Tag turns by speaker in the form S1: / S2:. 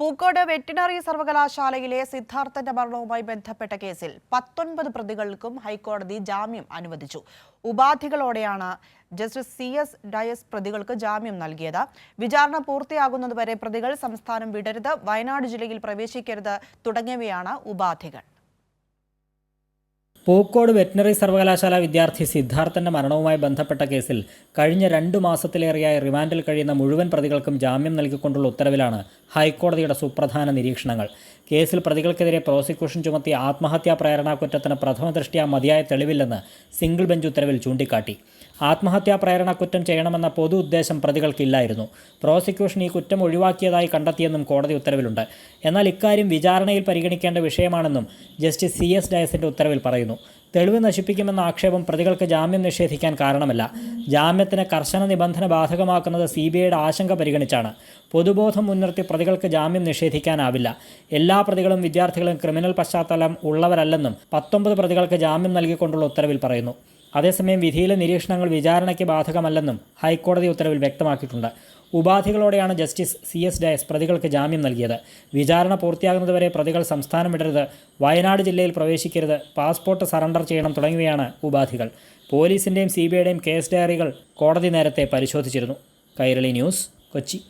S1: Pookode veterinary സർവകലാശാലയിലെ സിദ്ധാർത്ഥന്റെ മരണവുമായി ബന്ധപ്പെട്ട കേസിൽ 19 പ്രതികൾക്കും ഹൈക്കോടതി ജാമ്യം അനുവദിച്ചു. ഉപാധികളോടെയാണ് ജസ്റ്റിസ് CS ഡയസ് പ്രതികൾക്ക് ജാമ്യം നൽകിയത്. വിചാരണ പൂർത്തിയാകുന്നതുവരെ പ്രതികൾ സംസ്ഥാനം വിടരുത്, വയനാട് ജില്ലയിൽ പ്രവേശിക്കരുത് തുടങ്ങിയവയാണ് ഉപാധികൾ.
S2: പൂക്കോട് വെറ്റിനറി സർവകലാശാല വിദ്യാർത്ഥി സിദ്ധാർത്ഥന്റെ മരണവുമായി ബന്ധപ്പെട്ട കേസിൽ കഴിഞ്ഞ 2 മാസത്തിലേറെയായി റിമാൻഡിൽ കഴിയുന്ന മുഴുവൻ പ്രതികൾക്കും ജാമ്യം നൽകിക്കൊണ്ടുള്ള ഉത്തരവിലാണ് ഹൈക്കോടതിയുടെ സുപ്രധാന നിരീക്ഷണങ്ങൾ. കേസിൽ പ്രതികൾക്കെതിരെ പ്രോസിക്യൂഷൻ ചുമത്തിയ ആത്മഹത്യാ പ്രേരണാകുറ്റത്തിന് പ്രഥമദൃഷ്ട്യാ മതിയായ തെളിവില്ലെന്ന് സിംഗിൾ ബെഞ്ച് ഉത്തരവിൽ ചൂണ്ടിക്കാട്ടി. ആത്മഹത്യാ പ്രേരണാകുറ്റം ചെയ്യണമെന്ന പൊതു ഉദ്ദേശം പ്രതികൾക്കില്ലായിരുന്നു. പ്രോസിക്യൂഷൻ ഈ കുറ്റം ഒഴിവാക്കിയതായി കണ്ടെത്തിയെന്നും കോടതി ഉത്തരവിലുണ്ട്. എന്നാൽ ഇക്കാര്യം വിചാരണയിൽ പരിഗണിക്കേണ്ട വിഷയമാണെന്നും ജസ്റ്റിസ് CS ഡയസിന്റെ ഉത്തരവിൽ പറയുന്നു. തെളിവ് നശിപ്പിക്കുമെന്ന ആക്ഷേപം പ്രതികൾക്ക് ജാമ്യം നിഷേധിക്കാൻ കാരണമല്ല. ജാമ്യത്തിന് കർശന നിബന്ധന ബാധകമാക്കുന്നത് CBIയുടെ ആശങ്ക പരിഗണിച്ചാണ്. പൊതുബോധം മുൻനിർത്തി പ്രതികൾക്ക് ജാമ്യം നിഷേധിക്കാനാവില്ല. എല്ലാ പ്രതികളും വിദ്യാർത്ഥികളും ക്രിമിനൽ പശ്ചാത്തലം ഉള്ളവരല്ലെന്നും 19 പ്രതികൾക്ക് ജാമ്യം നൽകിക്കൊണ്ടുള്ള ഉത്തരവിൽ പറയുന്നു. അതേസമയം വിധിയിലെ നിരീക്ഷണങ്ങൾ വിചാരണയ്ക്ക് ബാധകമല്ലെന്നും ഹൈക്കോടതി ഉത്തരവിൽ വ്യക്തമാക്കിയിട്ടുണ്ട്. ഉപാധികളോടെയാണ് ജസ്റ്റിസ് CS ഡയസ് പ്രതികൾക്ക് ജാമ്യം നൽകിയത്. വിചാരണ പൂർത്തിയാകുന്നതുവരെ പ്രതികൾ സംസ്ഥാനം വിടരുത്, വയനാട് ജില്ലയിൽ പ്രവേശിക്കരുത്, പാസ്പോർട്ട് സറണ്ടർ ചെയ്യണം തുടങ്ങിയവയാണ് ഉപാധികൾ. പോലീസിൻ്റെയും CBIയുടെയും കേസ് ഡയറികൾ കോടതി നേരത്തെ പരിശോധിച്ചിരുന്നു. കൈരളി ന്യൂസ്, കൊച്ചി.